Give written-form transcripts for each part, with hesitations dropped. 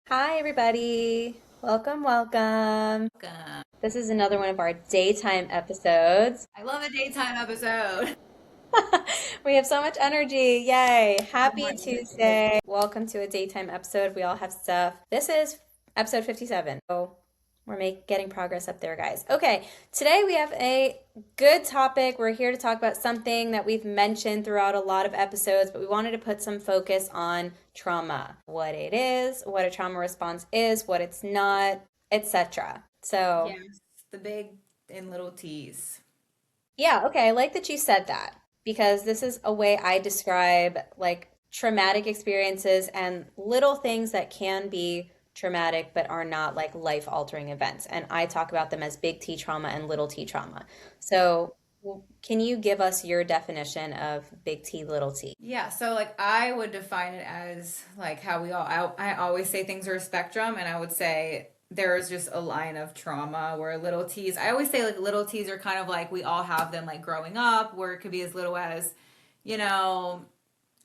Hi, everybody. Welcome, welcome. Welcome. This is another one of our daytime episodes. I love a daytime episode. We have so much energy. Yay. Good Happy morning. Tuesday. Welcome to a daytime episode. We all have stuff. This is episode 57. So getting progress up there, guys. Okay, today we have a good topic. We're here to talk about something that we've mentioned throughout a lot of episodes, but we wanted to put some focus on trauma, what it is, what a trauma response is, what it's not, etc. So, Yes, the big and little T's. yeah, okay, I like that you said that because this is a way I describe like traumatic experiences and little things that can be traumatic but are not like life-altering events. And I talk about them as big T trauma and little t trauma. So, can you give us your definition of big T, little t? Yeah, so like I would define it as like how I always say things are a spectrum, and I would say there's just a line of trauma where little T's, I always say like little T's are kind of like we all have them like growing up, where it could be as little as, you know,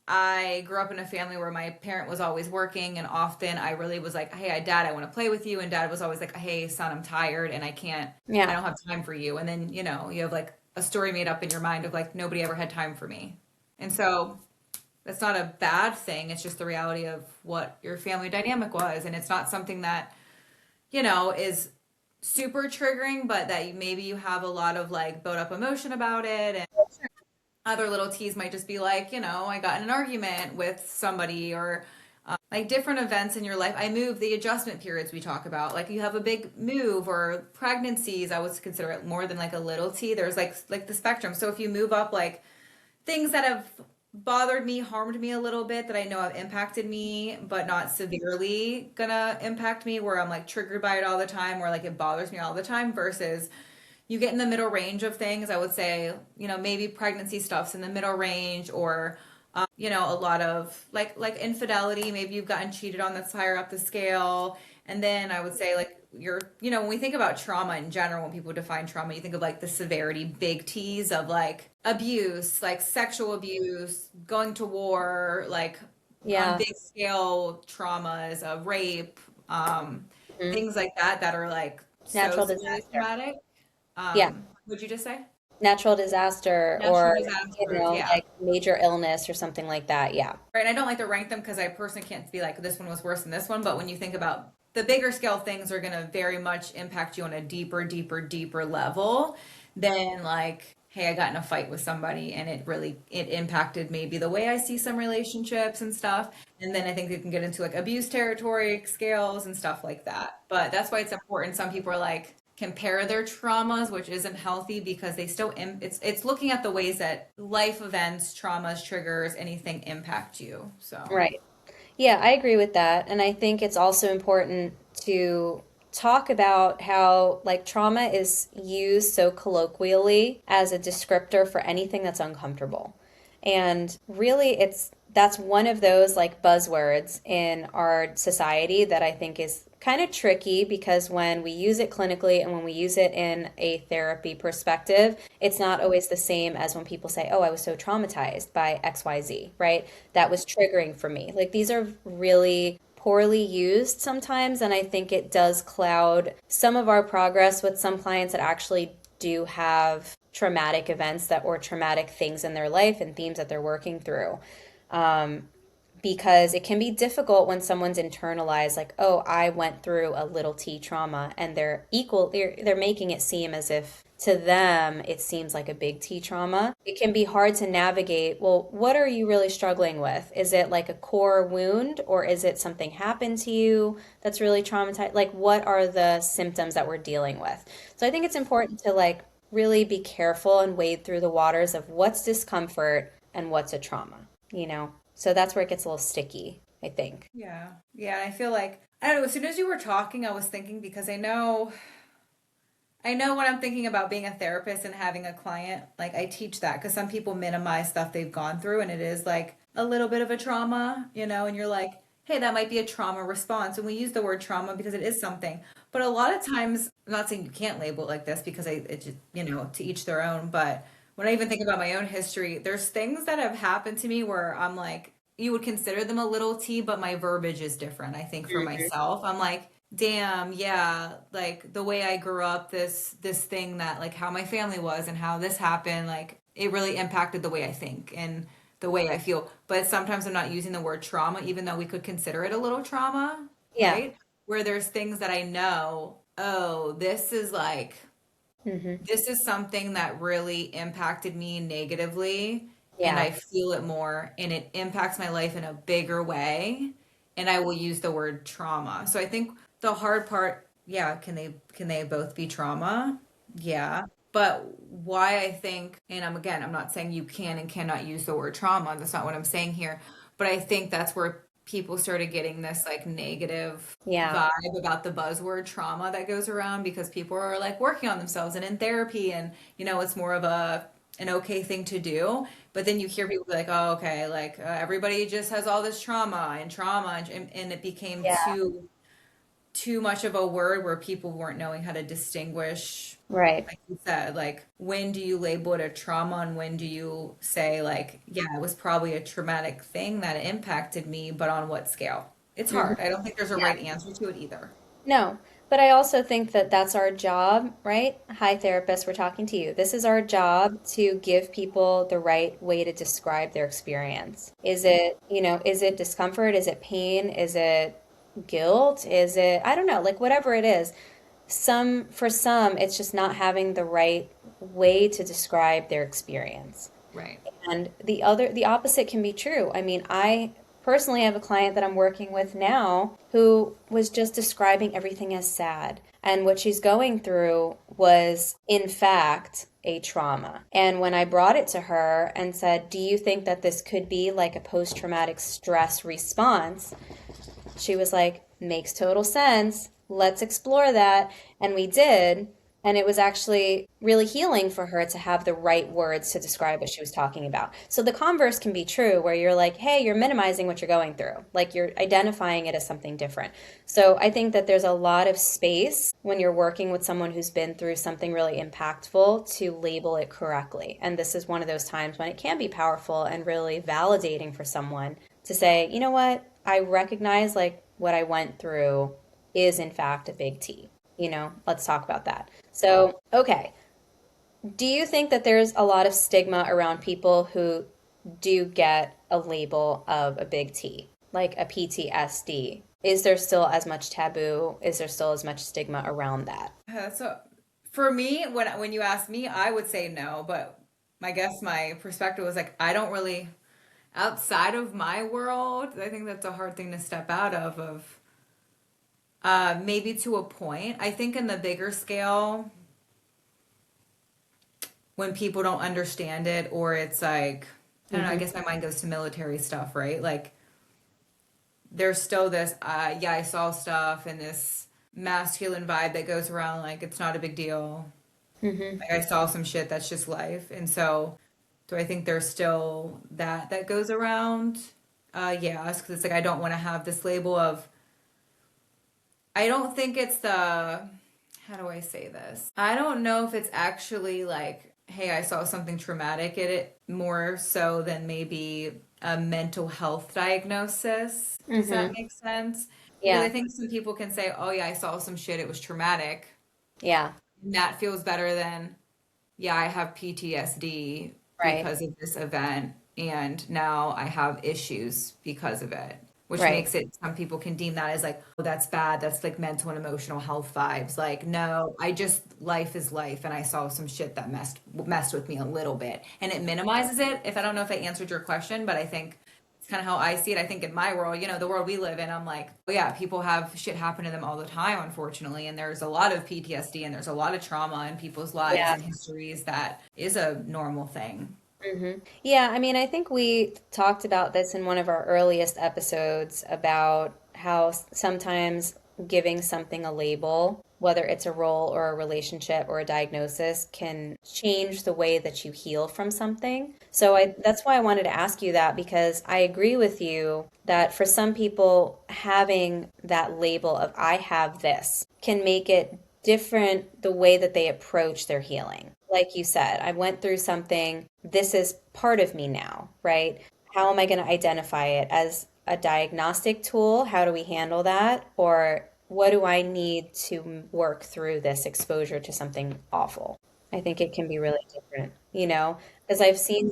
I grew up in a family where my parent was always working, and often I really was like, "Hey, Dad, I want to play with you," and Dad was always like, "Hey, son, I'm tired and I Yeah. don't have time for you." And then you have like a story made up in your mind of like nobody ever had time for me, and so that's not a bad thing. It's just the reality of what your family dynamic was, and it's not something that is super triggering, but that maybe you have a lot of like built up emotion about it. And other little T's might just be like, I got in an argument with somebody, or like different events in your life. I moved, the adjustment periods we talk about. Like you have a big move or pregnancies, I would consider it more than like a little T. There's like the spectrum. So if you move up like things that have bothered me, harmed me a little bit, that I know have impacted me, but not severely gonna impact me, where I'm like triggered by it all the time, where like it bothers me all the time, versus you get in the middle range of things. I would say, maybe pregnancy stuff's in the middle range, or a lot of like infidelity. Maybe you've gotten cheated on, that's higher up the scale. And then I would say like when we think about trauma in general, when people define trauma, you think of like the severity, big T's of like abuse, like sexual abuse, going to war, like on Yeah. big scale traumas of rape, Mhm. things like that are like so Natural severely disaster. traumatic. Yeah. What'd you just say? Natural disaster Natural or, disasters, yeah. like major illness or something like that. Yeah. Right, and I don't like to rank them because I personally can't be like this one was worse than this one. But when you think about the bigger scale things, are going to very much impact you on a deeper level than like, hey, I got in a fight with somebody and it impacted maybe the way I see some relationships and stuff. And then I think you can get into like abuse territory scales and stuff like that. But that's why it's important. Some people are like compare their traumas, which isn't healthy, because they still it's looking at the ways that life events, traumas, triggers, anything impact you. So Right. Yeah, I agree with that. And I think it's also important to talk about how like trauma is used so colloquially as a descriptor for anything that's uncomfortable. And really that's one of those like buzzwords in our society that I think is kind of tricky because when we use it clinically and when we use it in a therapy perspective, it's not always the same as when people say, "Oh, I was so traumatized by XYZ," right? That was triggering for me. Like these are really poorly used sometimes, and I think it does cloud some of our progress with some clients that actually do have traumatic events that or traumatic things in their life and themes that they're working through. Um, because it can be difficult when someone's internalized like, oh, I went through a little t trauma, and they're making it seem as if to them it seems like a big T trauma. It can be hard to navigate. Well, what are you really struggling with? Is it like a core wound, or is it something happened to you that's really traumatized? Like what are the symptoms that we're dealing with? So I think it's important to like really be careful and wade through the waters of what's discomfort and what's a trauma. So that's where it gets a little sticky, I think. yeah, yeah. I feel like I don't know. As soon as you were talking, I was thinking, because I know when I'm thinking about being a therapist and having a client, like I teach that because some people minimize stuff they've gone through, and it is like a little bit of a trauma, and you're like, hey, that might be a trauma response. And we use the word trauma because it is something. But a lot of times, I'm not saying you can't label it like this, because it just, to each their own. But when I even think about my own history, there's things that have happened to me where I'm like, you would consider them a little T, but my verbiage is different. I think for Mhm. myself, I'm like, damn, yeah, like the way I grew up, this thing that like how my family was and how this happened, like it really impacted the way I think and the way I feel. But sometimes I'm not using the word trauma, even though we could consider it a little trauma, Yeah. right? Where there's things that I know, oh, Hmm. this is something that really impacted me negatively, and Yeah. I feel it more, and it impacts my life in a bigger way, and I will use the word trauma. So I think the hard part, yeah, can they both be trauma? Yeah. But why I think, and I'm not saying you can and cannot use the word trauma. That's not what I'm saying here. But I think that's where people started getting this like negative Yeah. vibe about the buzzword trauma that goes around because people are like working on themselves and in therapy, and it's more of an okay thing to do. But then you hear people be like, oh, okay, like everybody just has all this trauma, and it became Yeah. too much of a word where people weren't knowing how to distinguish, Right. like you said, like when do you label it a trauma and when do you say like, yeah, it was probably a traumatic thing that impacted me, but on what scale? It's Hmm. hard. I don't think there's a Yeah. right answer to it either. No, but I also think that that's our job, right? Hi, therapist, we're talking to you. This is our job to give people the right way to describe their experience. Is it discomfort? Is it pain? Is it guilt? Is it, I don't know, like whatever it is. For some, it's just not having the right way to describe their experience. Right. And the opposite can be true. I mean, I personally have a client that I'm working with now who was just describing everything as sad. And what she's going through was, in fact, a trauma. And when I brought it to her and said, do you think that this could be like a post traumatic stress response? She was like, makes total sense. Let's explore that. And we did. And it was actually really healing for her to have the right words to describe what she was talking about. So the converse can be true, where you're like, hey, you're minimizing what you're going through. Like you're identifying it as something different. So I think that there's a lot of space when you're working with someone who's been through something really impactful to label it correctly. And this is one of those times when it can be powerful and really validating for someone to say, you know what, I recognize like what I went through is in fact a big T. Let's talk about that. So, okay. Do you think that there's a lot of stigma around people who do get a label of a big T, like a PTSD? Is there still as much taboo? Is there still as much stigma around that? So for me, when you ask me, I would say no, but I guess my perspective was like I don't really outside of my world. I think that's a hard thing to step out of maybe to a point. I think in the bigger scale, when people don't understand it, or it's like, I don't know, I Hmm. guess my mind goes to military stuff, right? Like, there's still this, yeah, I saw stuff and this masculine vibe that goes around, like, it's not a big deal. Hmm. Like, I saw some shit that's just life. And so, do I think there's still that goes around? Yeah, because it's like, I don't want to have this label of, I don't think it's how do I say this? I don't know if it's actually like, hey, I saw something traumatic in it more so than maybe a mental health diagnosis. Does that Hmm. make sense? Because I Yeah. think some people can say, oh, yeah, I saw some shit, it was traumatic. Yeah. And that feels better than, yeah, I have PTSD Right. because of this event, and now I have issues because of it, which Right. makes it, some people can deem that as like, oh, that's bad. That's like mental and emotional health vibes. Like, no, life is life, and I saw some shit that messed with me a little bit, and it minimizes it. If I don't know if I answered your question, but I think it's kind of how I see it. I think in my world, the world we live in, I'm like, oh yeah, people have shit happen to them all the time, unfortunately. And there's a lot of PTSD and there's a lot of trauma in people's lives Yeah. and histories that is a normal thing. Yeah, I mean, I think we talked about this in one of our earliest episodes about how sometimes giving something a label, whether it's a role or a relationship or a diagnosis, can change the way that you heal from something. So that's why I wanted to ask you that because I agree with you that for some people, having that label of I have this can make it different the way that they approach their healing. Like you said, I went through something, this is part of me now, right? how am I going to identify it as a diagnostic tool? How do we handle that? Or what do I need to work through this exposure to something awful? I think it can be really different, because I've seen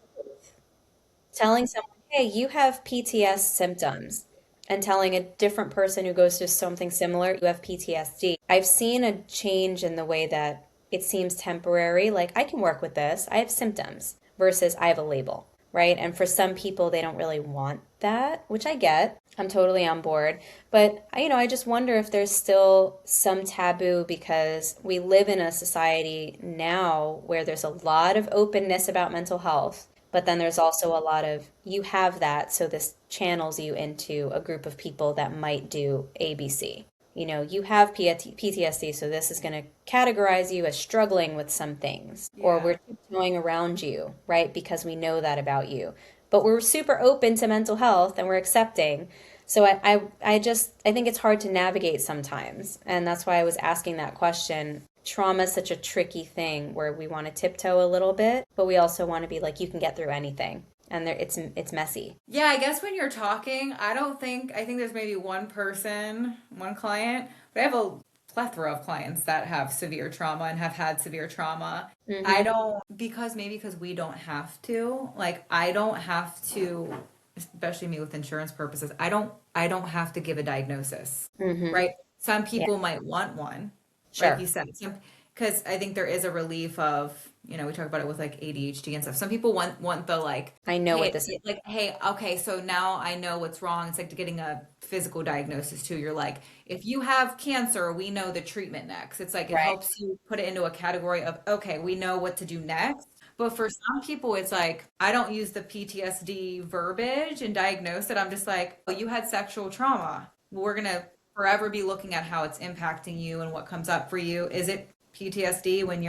telling someone, hey, you have PTS symptoms, and telling a different person who goes through something similar, you have PTSD. I've seen a change in the way that it seems temporary, like I can work with this, I have symptoms, versus I have a label, right? And for some people, they don't really want that, which I get. I'm totally on board. But, I just wonder if there's still some taboo because we live in a society now where there's a lot of openness about mental health. But then there's also a lot of, you have that, so this channels you into a group of people that might do ABC. You have PTSD, so this is going to categorize you as struggling with some things, or Yeah. we're tiptoeing around you, right? Because we know that about you. But we're super open to mental health and we're accepting. So I think it's hard to navigate sometimes. And that's why I was asking that question. Trauma is such a tricky thing where we want to tiptoe a little bit, but we also want to be like, you can get through anything. And it's messy. Yeah, I guess when you're talking, I think there's maybe one person, one client, but I have a plethora of clients that have severe trauma and have had severe trauma. I Mm-hmm. don't, because we don't have to, like, I don't have to, especially me with insurance purposes, I don't have to give a diagnosis, Mm-hmm. right? Some Yeah, people might want one, like you sure. said, because I think there is a relief of, we talk about it with like ADHD and stuff. Some people want the like, I know what hey, this is. hey, okay, so now I know what's wrong. It's like getting a physical diagnosis too. You're like, if you have cancer, we know the treatment next. It's like it Right. helps you put it into a category of, okay, we know what to do next. But for some people, it's like, I don't use the PTSD verbiage and diagnose it. I'm just like, oh, you had sexual trauma. We're going to forever be looking at how it's impacting you and what comes up for you. Is it PTSD when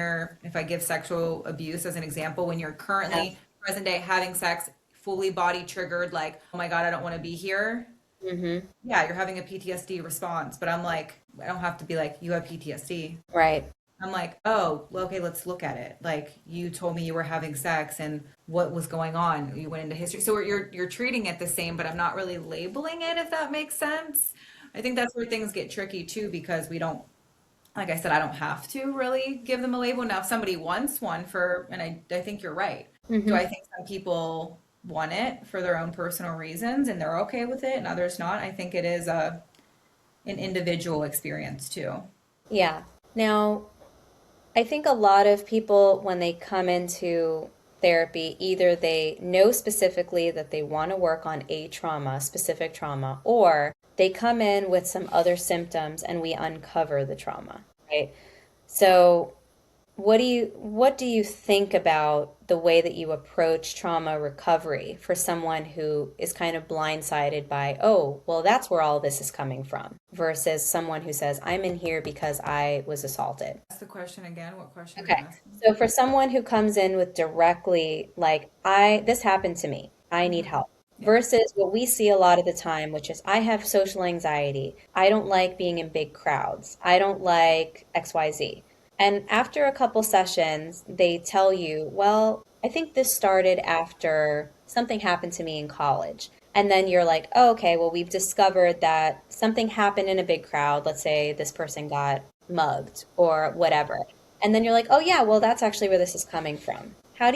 if I give sexual abuse as an example, when you're currently Yes. present day having sex, fully body triggered, like, oh my God, I don't want to be here. Mm-hmm. Yeah, you're having a PTSD response. But I'm like, I don't have to be like, you have PTSD. Right. I'm like, oh, well, okay, let's look at it. Like you told me you were having sex and what was going on. You went into history. So you're treating it the same, but I'm not really labeling it, if that makes sense. I think that's where things get tricky too, because we don't, like I said, I don't have to really give them a label. Now, if somebody wants one and I think you're right. Do Mm-hmm. I think some people want it for their own personal reasons and they're okay with it and others not? I think it is an individual experience too. Yeah. Now, I think a lot of people, when they come into therapy, either they know specifically that they want to work on a trauma, specific trauma, or they come in with some other symptoms and we uncover the trauma, right? So, what do you think about the way that you approach trauma recovery for someone who is kind of blindsided by, oh, well, that's where all this is coming from, versus someone who says, I'm in here because I was assaulted? Ask the question again. What question are you Okay. asking? So for someone who comes in with directly like this happened to me, I need Hmm. help. Yeah. Versus what we see a lot of the time, which is I have social anxiety. I don't like being in big crowds. I don't like XYZ. And after a couple sessions, they tell you, well, I think this started after something happened to me in college. And then you're like, oh, okay, well, we've discovered that something happened in a big crowd. Let's say this person got mugged or whatever. And then you're like, oh yeah, well that's actually where this is coming from. How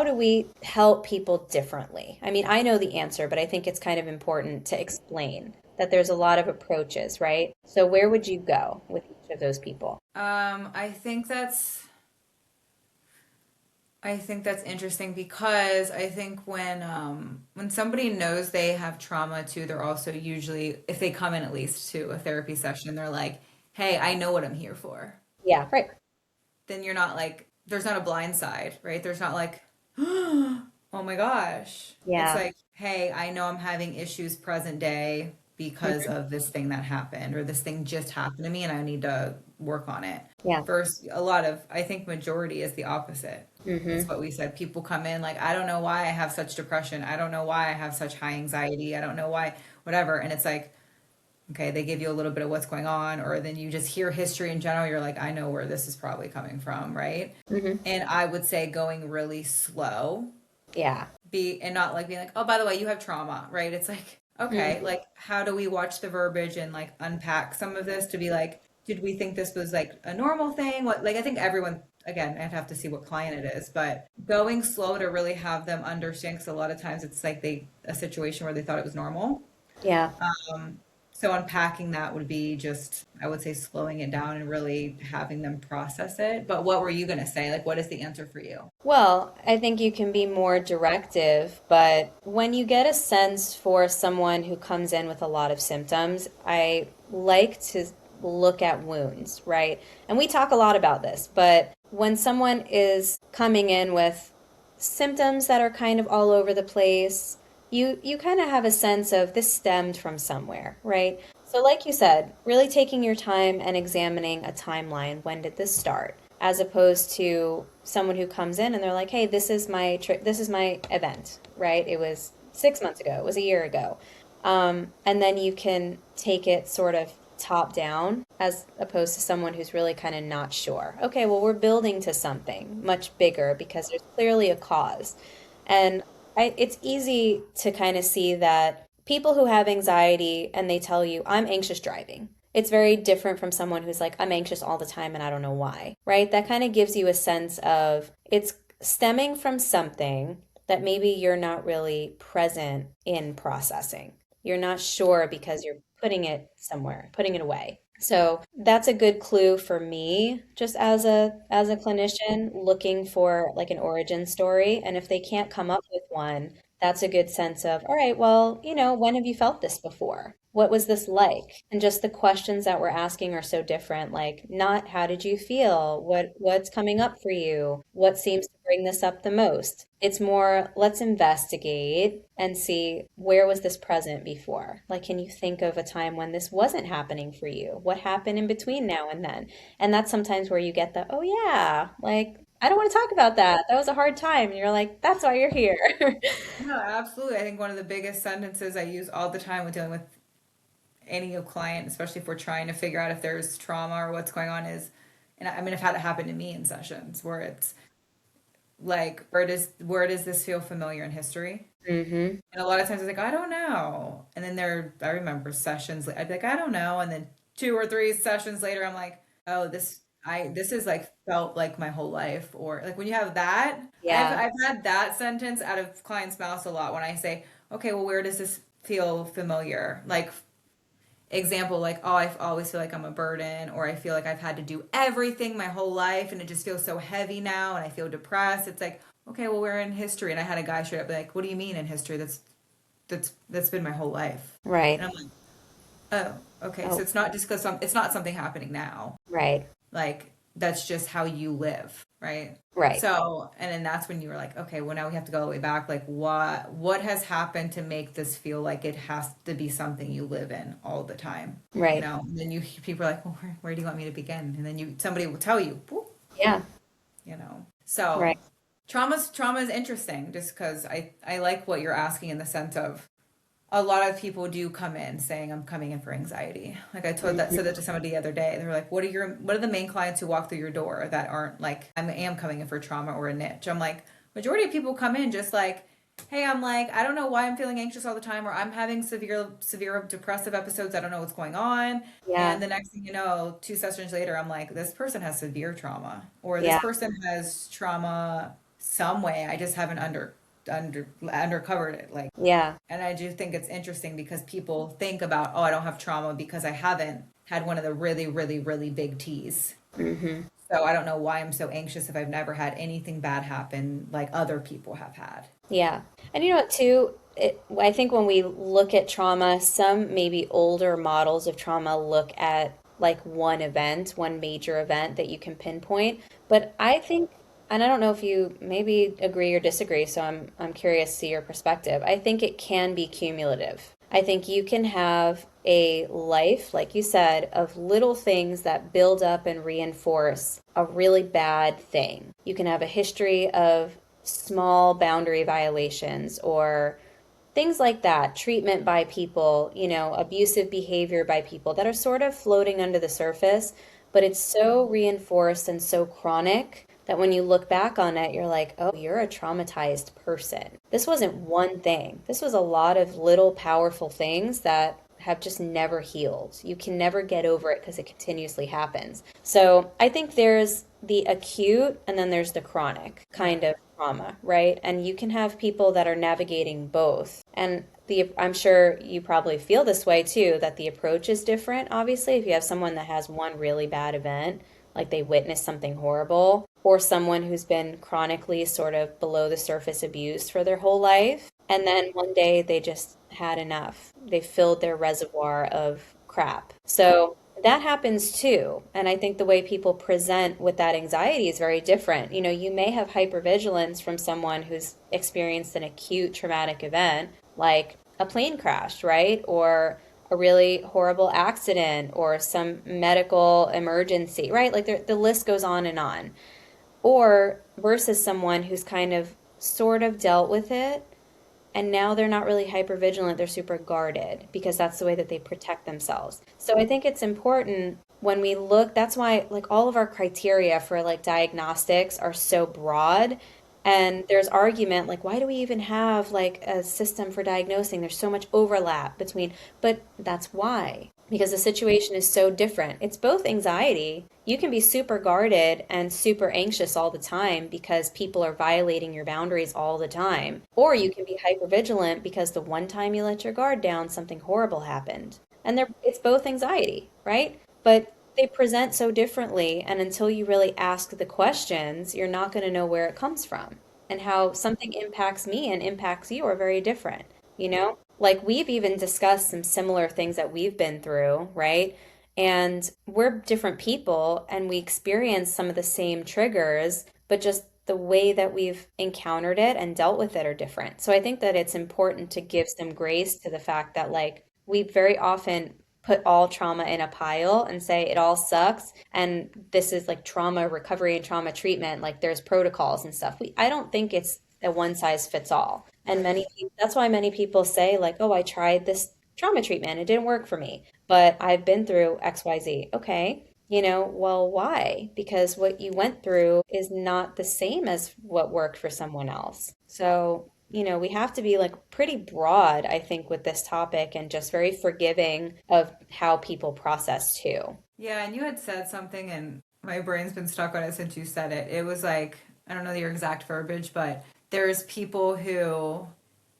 do we help people differently? I mean, I know the answer, but I think it's kind of important to explain that there's a lot of approaches, right? So where would you go with each of those people? I think that's interesting because I think when somebody knows they have trauma too, they're also usually, if they come in at least to a therapy session, they're like, "Hey, I know what I'm here for." Yeah, right. Then you're not like, there's not a blind side, right? There's not like, "Oh my gosh." It's Yeah. like, "Hey, I know I'm having issues present day because Mhm. of this thing that happened or this thing just happened to me and I need to work on it." Yeah. Versus I think majority is the opposite. It's Hmm. what we said. People come in like, I don't know why I have such depression. I don't know why I have such high anxiety. I don't know why, whatever. And it's like, okay, they give you a little bit of what's going on, or then you just hear history in general. You're like, I know where this is probably coming from, right? Hmm. And I would say going really slow, Yeah. be and not like being like, oh, by the way, you have trauma, right? It's like, okay, Mhm. like how do we watch the verbiage and like unpack some of this to be like, did we think this was like a normal thing? What like I think everyone again, I'd have to see what client it is, but going slow to really have them understand because a lot of times it's like they a situation where they thought it was normal. Yeah. Um, so unpacking that would be just, I would say, slowing it down and really having them process it. But what were you going to say? Like, what is the answer for you? Well, I think you can be more directive, but when you get a sense for someone who comes in with a lot of symptoms, I like to look at wounds, right? And we talk a lot about this, but when someone is coming in with symptoms that are kind of all over the place, you kind of have a sense of this stemmed from somewhere, right? So like you said, really taking your time and examining a timeline. When did this start? As opposed to someone who comes in and they're like, "Hey, this is my event," right? It was 6 months ago. It was a year ago. And then you can take it sort of top down as opposed to someone who's really kind of not sure. Okay, well, we're building to something much bigger because there's clearly a cause. And it's easy to kind of see that people who have anxiety and they tell you, I'm anxious driving. It's very different from someone who's like, I'm anxious all the time and I don't know why, right? That kind of gives you a sense of it's stemming from something that maybe you're not really present in processing. You're not sure because you're putting it somewhere, putting it away. So that's a good clue for me, just as a clinician looking for like an origin story. And if they can't come up with one, that's a good sense of, all right, well, when have you felt this before? What was this like? And just the questions that we're asking are so different. Like, not how did you feel? What's coming up for you? What seems to bring this up the most? It's more, let's investigate and see where was this present before? Like, can you think of a time when this wasn't happening for you? What happened in between now and then? And that's sometimes where you get the, oh yeah, like I don't want to talk about that. That was a hard time. And you're like, that's why you're here. No, absolutely. I think one of the biggest sentences I use all the time when dealing with any client, especially if we're trying to figure out if there's trauma or what's going on, is, and I mean, I've had it happen to me in sessions where it's like, where does this feel familiar in history? Hmm. And a lot of times it's like, I don't know. And then I remember sessions, I'd be like, I don't know. And then 2 or 3 sessions later, I'm like, oh, this is like felt like my whole life. Or like when you have that, Yeah. I've had that sentence out of clients' mouths a lot when I say, okay, well, where does this feel familiar? Like, example, like, oh, I always feel like I'm a burden, or I feel like I've had to do everything my whole life and it just feels so heavy now and I feel depressed. It's like, okay, well, we're in history. And I had a guy straight up be like, what do you mean in history? That's been my whole life. And Right. I'm like, oh, okay. So Oh, it's not just because it's not something happening now. right. Like that's just how you live, right? Right. So, and then that's when you were like, okay, well now we have to go all the way back. Like what has happened to make this feel like it has to be something you live in all the time? Right. And then people are like, well, where do you want me to begin? And then somebody will tell you, "Boop," Yeah. So Right. trauma is interesting just because I like what you're asking in the sense of a lot of people do come in saying I'm coming in for anxiety. Like I said Hmm. that to somebody the other day. They were like, what are the main clients who walk through your door that aren't like I am coming in for trauma or a niche? I'm like, majority of people come in just like, hey, I'm like, I don't know why I'm feeling anxious all the time, or I'm having severe depressive episodes. I don't know what's going on. And Yeah. the next thing you know, 2 sessions later, I'm like, this person has severe trauma, or this Yeah. person has trauma some way. I just haven't undercovered it. Like, Yeah. and I do think it's interesting because people think about, oh, I don't have trauma because I haven't had one of the really, really, really big T's. Hmm. So I don't know why I'm so anxious if I've never had anything bad happen like other people have had. Yeah. And you know what, too? I think when we look at trauma, some maybe older models of trauma look at like one event, one major event that you can pinpoint. But I think, and I don't know if you maybe agree or disagree, so I'm curious to see your perspective. I think it can be cumulative. I think you can have a life, like you said, of little things that build up and reinforce a really bad thing. You can have a history of small boundary violations or things like that, treatment by people, abusive behavior by people that are sort of floating under the surface, but it's so reinforced and so chronic that when you look back on it, you're like, oh, you're a traumatized person. This wasn't one thing. This was a lot of little powerful things that have just never healed. You can never get over it because it continuously happens. So I think there's the acute and then there's the chronic kind of trauma, right? And you can have people that are navigating both. And I'm sure you probably feel this way too, that the approach is different. Obviously, if you have someone that has one really bad event, like they witnessed something horrible, or someone who's been chronically sort of below the surface abused for their whole life, and then one day they just had enough. They filled their reservoir of crap. So that happens too. And I think the way people present with that anxiety is very different. You know, you may have hypervigilance from someone who's experienced an acute traumatic event, like a plane crash, right? Or a really horrible accident or some medical emergency, right? Like the list goes on and on. Or versus someone who's kind of sort of dealt with it and now they're not really hyper vigilant, they're super guarded because that's the way that they protect themselves. So I think it's important when we look, that's why like all of our criteria for like diagnostics are so broad. And there's argument like why do we even have like a system for diagnosing? There's so much overlap between, but that's why. Because the situation is so different. It's both anxiety. You can be super guarded and super anxious all the time because people are violating your boundaries all the time. Or you can be hypervigilant because the one time you let your guard down, something horrible happened. And it's both anxiety, right? But they present so differently. And until you really ask the questions, you're not going to know where it comes from. And how something impacts me and impacts you are very different, you know? Like we've even discussed some similar things that we've been through, right? And we're different people and we experience some of the same triggers, but just the way that we've encountered it and dealt with it are different. So I think that it's important to give some grace to the fact that like we very often put all trauma in a pile and say it all sucks and this is like trauma recovery and trauma treatment, like there's protocols and stuff. I don't think it's a one size fits all. And that's why many people say like, "Oh, I tried this trauma treatment. It didn't work for me, but I've been through XYZ." Okay. You know, well, why? Because what you went through is not the same as what worked for someone else. So, you know, we have to be like pretty broad, I think, with this topic and just very forgiving of how people process too. Yeah, and you had said something, and my brain's been stuck on it since you said it. It was like, I don't know your exact verbiage, but there's people who,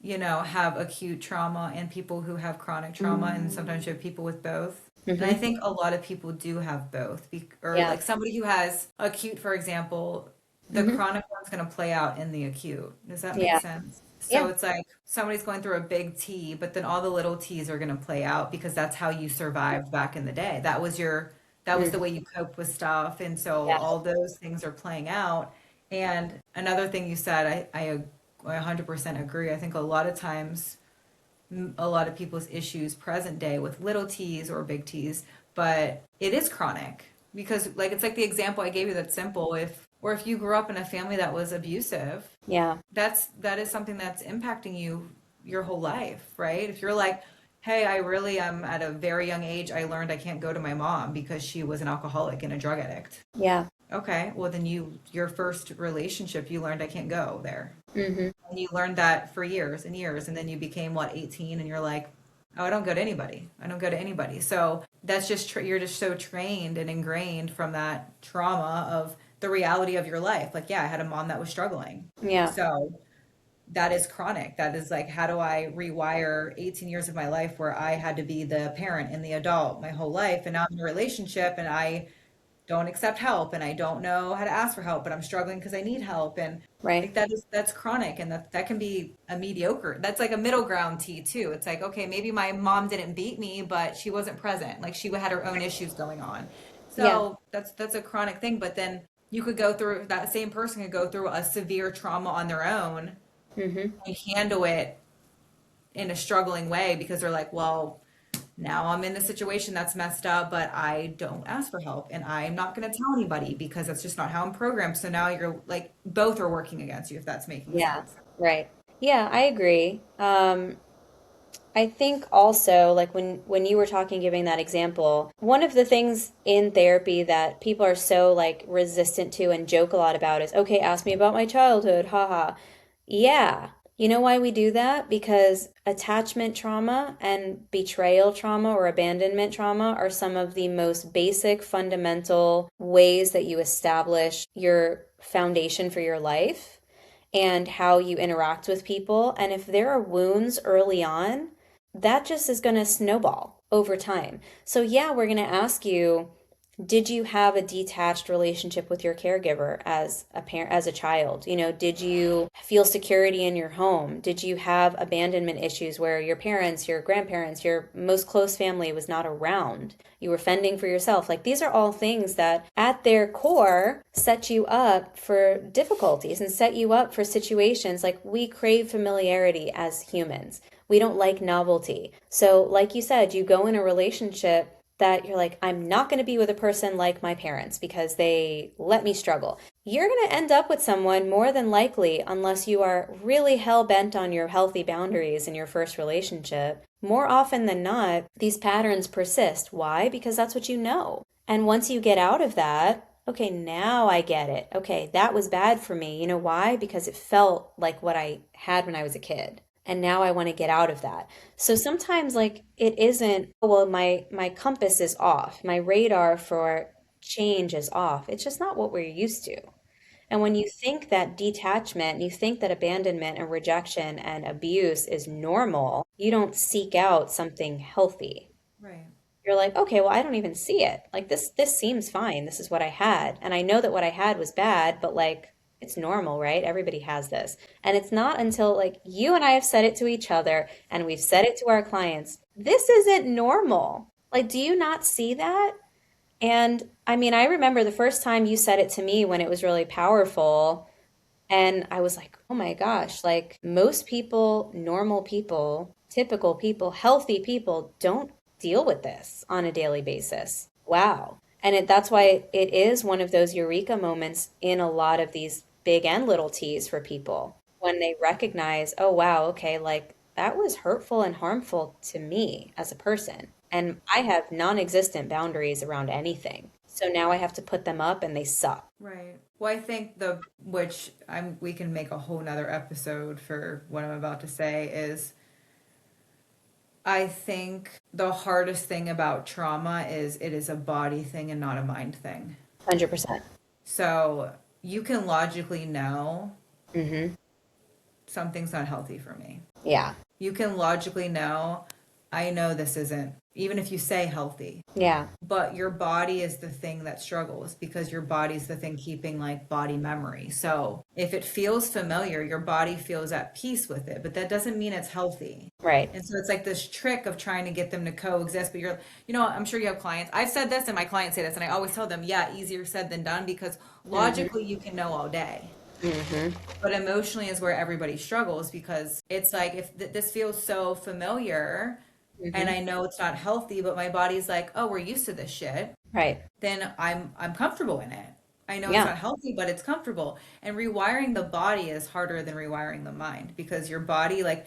you know, have acute trauma and people who have chronic trauma, and sometimes you have people with both. And I Hmm. think a lot of people do have both, or Yeah. like somebody who has acute, for example, the Hmm. chronic one's going to play out in the acute. Does that make Yeah. sense? So Yeah. it's like somebody's going through a big T, but then all the little T's are going to play out because that's how you survived back in the day. That was the Mm. way you cope with stuff. And so Yeah. all those things are playing out. And another thing you said, I 100% agree. I think a lot of times, a lot of people's issues present day with little t's or big t's, but it is chronic because like it's like the example I gave you that's simple. If you grew up in a family that was abusive, Yeah. that is something that's impacting you your whole life, right? If you're like, hey, I really am at a very young age, I learned I can't go to my mom because she was an alcoholic and a drug addict. Yeah. Okay, well then your first relationship, you learned I can't go there. Hmm. And you learned that for years and years, and then you became what, 18, and you're like, oh, I don't go to anybody. I don't go to anybody. So that's just you're just so trained and ingrained from that trauma of the reality of your life. Like, yeah, I had a mom that was struggling. Yeah. So that is chronic. That is like, how do I rewire 18 years of my life where I had to be the parent and the adult my whole life, and now I'm in a relationship and I don't accept help and I don't know how to ask for help, but I'm struggling because I need help. And Right. like that's chronic, and that can be a mediocre. That's like a middle ground T too. It's like, okay, maybe my mom didn't beat me, but she wasn't present. Like she had her own issues going on. Yeah. So that's a chronic thing. But then you could go through that same person could go through a severe trauma on their own Hmm. and handle it in a struggling way because they're like, well, now I'm in the situation that's messed up, but I don't ask for help and I'm not going to tell anybody because that's just not how I'm programmed. So now you're like, both are working against you, if that's making Yeah. sense. Right. Yeah, I agree. I think also, like when you were talking, giving that example, one of the things in therapy that people are so like resistant to and joke a lot about is, okay, ask me about my childhood, haha. Yeah. You know why we do that? Because attachment trauma and betrayal trauma or abandonment trauma are some of the most basic, fundamental ways that you establish your foundation for your life and how you interact with people. And if there are wounds early on, that just is going to snowball over time. So, yeah, we're going to ask you, did you have a detached relationship with your caregiver as a parent, as a child? You know, did you feel security in your home? Did you have abandonment issues where your parents, your grandparents, your most close family was not around? You were fending for yourself. Like these are all things that at their core set you up for difficulties and set you up for situations. Like we crave familiarity as humans. We don't like novelty. So, like you said, you go in a relationship that you're like, I'm not going to be with a person like my parents because they let me struggle. You're going to end up with someone more than likely, unless you are really hell bent on your healthy boundaries in your first relationship. More often than not, these patterns persist. Why? Because that's what you know. And once you get out of that, okay, now I get it. Okay, that was bad for me. You know why? Because it felt like what I had when I was a kid. And now I want to get out of that. So sometimes like it isn't, oh, well, my compass is off. My radar for change is off. It's just not what we're used to. And when you think that detachment, you think that abandonment and rejection and abuse is normal, you don't seek out something healthy. Right. You're like, okay, well, I don't even see it. Like this seems fine. This is what I had. And I know that what I had was bad, but like it's normal, right? Everybody has this. And it's not until like you and I have said it to each other and we've said it to our clients, this isn't normal. Like, do you not see that? And I mean, I remember the first time you said it to me when it was really powerful. And I was like, oh my gosh, like most people, normal people, typical people, healthy people don't deal with this on a daily basis. Wow. And that's why it is one of those eureka moments in a lot of these big and little T's for people when they recognize, oh, wow, okay, like that was hurtful and harmful to me as a person. And I have non existent boundaries around anything. So now I have to put them up and they suck. Right. Well, I think we can make a whole nother episode for what I'm about to say is I think the hardest thing about trauma is it is a body thing and not a mind thing. 100%. So you can logically know Mm-hmm. something's not healthy for me. Yeah. You can logically know, I know this isn't, even if you say healthy, Yeah. but your body is the thing that struggles because your body's the thing keeping like body memory. So if it feels familiar, your body feels at peace with it, but that doesn't mean it's healthy. Right. And so it's like this trick of trying to get them to coexist. But I'm sure you have clients. I've said this and my clients say this, and I always tell them, yeah, easier said than done because Mm-hmm. logically you can know all day. Mm-hmm. But emotionally is where everybody struggles because it's like if this feels so familiar and Mm-hmm. I know it's not healthy, but my body's like, oh, we're used to this shit, Right. then I'm comfortable in it. I know it's Yeah. not healthy, but it's comfortable. And rewiring the body is harder than rewiring the mind because your body, like,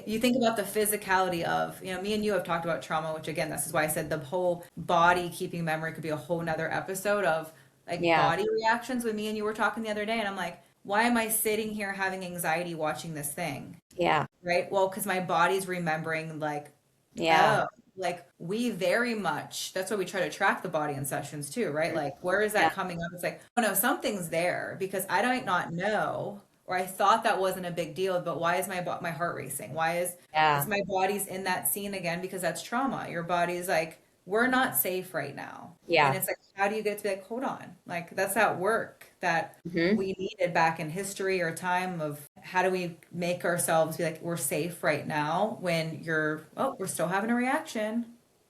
you think about the physicality of, me and you have talked about trauma, which again, this is why I said the whole body keeping memory could be a whole nother episode of like Yeah. body reactions when me and you were talking the other day. And I'm like, why am I sitting here having anxiety watching this thing? Yeah. Right? Well, because my body's remembering, like, Yeah. oh, like we very much, that's why we try to track the body in sessions too, right? Like, where is Yeah. that coming up? It's like, oh no, something's there because I might not know, or I thought that wasn't a big deal, but why is my heart racing? Why is Yeah. my body's in that scene again? Because that's trauma. Your body's like, we're not safe right now. And Yeah. it's like, how do you get to be like, hold on? Like, that's that work that Mm-hmm. we needed back in history or time of how do we make ourselves be like we're safe right now when we're still having a reaction,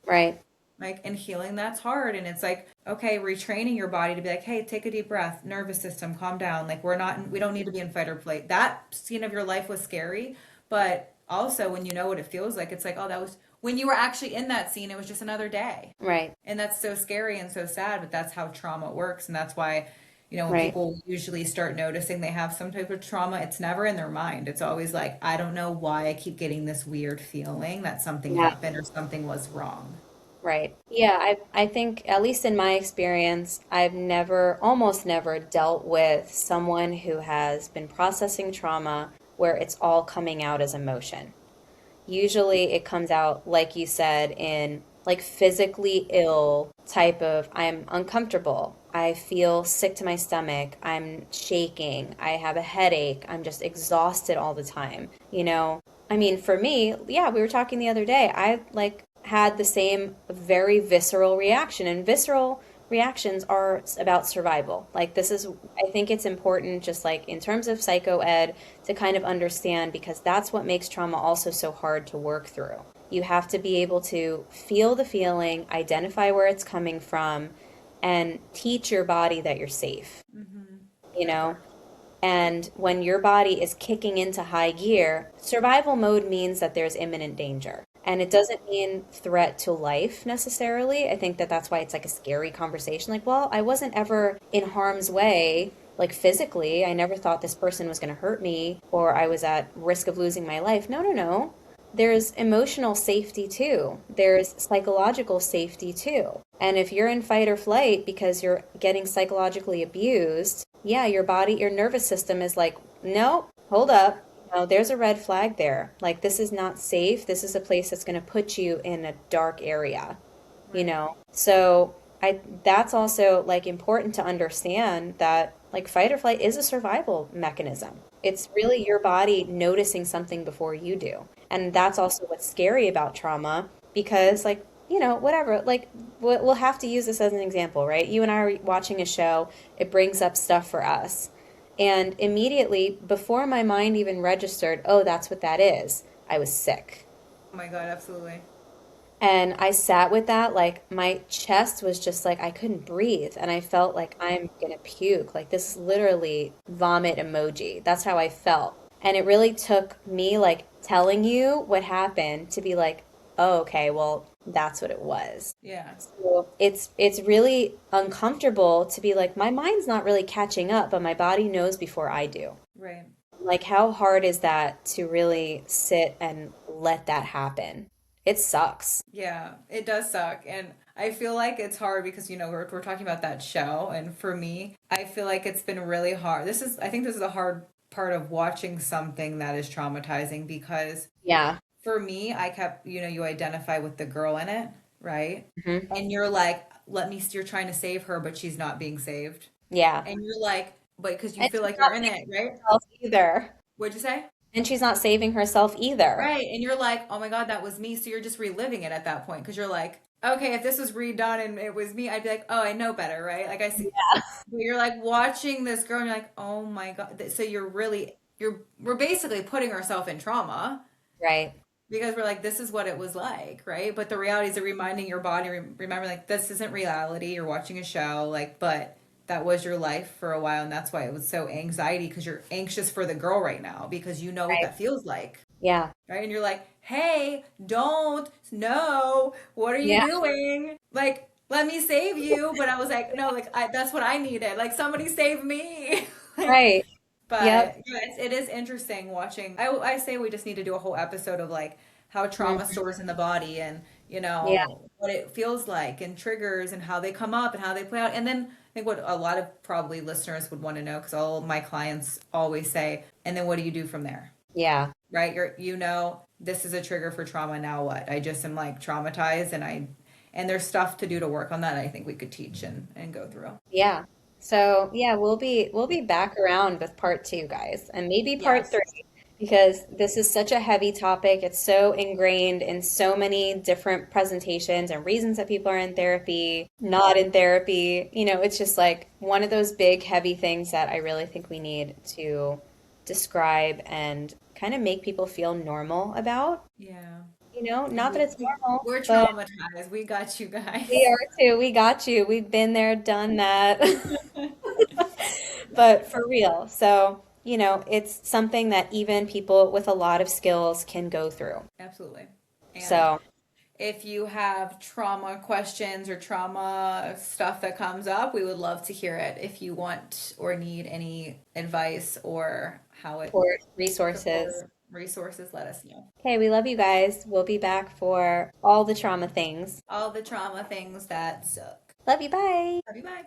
Right. like, and healing that's hard. And it's like, okay, retraining your body to be like, hey, take a deep breath, nervous system, calm down. Like, we don't need to be in fight or flight. That scene of your life was scary, but also when you know what it feels like, it's like, oh, that was when you were actually in that scene, it was just another day. Right. And that's so scary and so sad, but that's how trauma works. And that's why When Right. people usually start noticing they have some type of trauma, it's never in their mind. It's always like, I don't know why I keep getting this weird feeling that something Yeah. happened or something was wrong. Right. Yeah, I think at least in my experience, I've never, almost never dealt with someone who has been processing trauma where it's all coming out as emotion. Usually it comes out, like you said, in like physically ill type of I'm uncomfortable. I feel sick to my stomach. I'm shaking. I have a headache. I'm just exhausted all the time. I mean, for me, yeah, we were talking the other day. I like had the same very visceral reaction, and visceral reactions are about survival. Like, this is, I think it's important, just like in terms of psycho ed, to kind of understand because that's what makes trauma also so hard to work through. You have to be able to feel the feeling, identify where it's coming from, and teach your body that you're safe, you know? And when your body is kicking into high gear, survival mode means that there's imminent danger. And it doesn't mean threat to life necessarily. I think that that's why it's like a scary conversation. Like, well, I wasn't ever in harm's way, like physically. I never thought this person was going to hurt me or I was at risk of losing my life. No, no, no. There's emotional safety too. There's psychological safety too. And if you're in fight or flight because you're getting psychologically abused, yeah, your body, your nervous system is like, no, hold up. No, there's a red flag there. Like, this is not safe. This is a place that's going to put you in a dark area, Right. So that's also like important to understand that like fight or flight is a survival mechanism. It's really your body noticing something before you do. And that's also what's scary about trauma because like, whatever, like we'll have to use this as an example, right? You and I are watching a show, it brings up stuff for us. And immediately, before my mind even registered, oh, that's what that is, I was sick. Oh my God, absolutely. And I sat with that, like my chest was just like I couldn't breathe. And I felt like I'm gonna puke. Like this is literally vomit emoji. That's how I felt. And it really took me like telling you what happened to be like, oh, okay, well, that's what it was. Yeah. So it's really uncomfortable to be like, my mind's not really catching up, but my body knows before I do. Right. Like, how hard is that to really sit and let that happen? It sucks. Yeah, it does suck. And I feel like it's hard because, we're talking about that show. And for me, I feel like it's been really hard. I think this is a hard part of watching something that is traumatizing because Yeah. for me, I kept, you identify with the girl in it, right? Hmm. And you're like, you're trying to save her, but she's not being saved. Yeah. And you're like, but because you And feel she's like not you're in saving it, right? herself either. What'd you say? And she's not saving herself either. Right. And you're like, oh my God, that was me. So you're just reliving it at that point because you're like, okay, if this was redone and it was me, I'd be like, oh, I know better, right? Like I see, but you're like watching this girl and you're like, oh my God. So we're basically putting ourselves in trauma Right. because we're like, this is what it was like, right? But the reality is, reminding your body, remember, like, this isn't reality. You're watching a show, like, but that was your life for a while, and that's why it was so anxiety because you're anxious for the girl right now because you know what Right. that feels like, Yeah. right? And you're like, hey, don't, no, what are you Yeah. doing? Like, let me save you. But I was like, no, like, that's what I needed. Like, somebody save me. Like, Right. but Yep. yeah, it is interesting watching. I say we just need to do a whole episode of like how trauma Mhm. stores in the body and Yeah. what it feels like and triggers and how they come up and how they play out. And then I think what a lot of probably listeners would want to know because all of my clients always say, and then what do you do from there? Yeah. Right? This is a trigger for trauma. Now what? I just am like traumatized and there's stuff to do to work on that. I think we could teach and go through. Yeah. So yeah, we'll be back around with part two, guys, and maybe part Yes. three, because this is such a heavy topic. It's so ingrained in so many different presentations and reasons that people are in therapy, not in therapy. It's just like one of those big, heavy things that I really think we need to describe and kind of make people feel normal about. Yeah. And Not that it's normal, we're but traumatized. We got you we guys. are too. We got you. We've been there, done that. But for real. So, it's something that even people with a lot of skills can go through. Absolutely. And So, If you have trauma questions or trauma stuff that comes up, we would love to hear it. If you want or need any advice or how it For resources. support resources, let us know. Okay, we love you guys. We'll be back for all the trauma things. All the trauma things that suck. Love you. Bye. Love you, bye.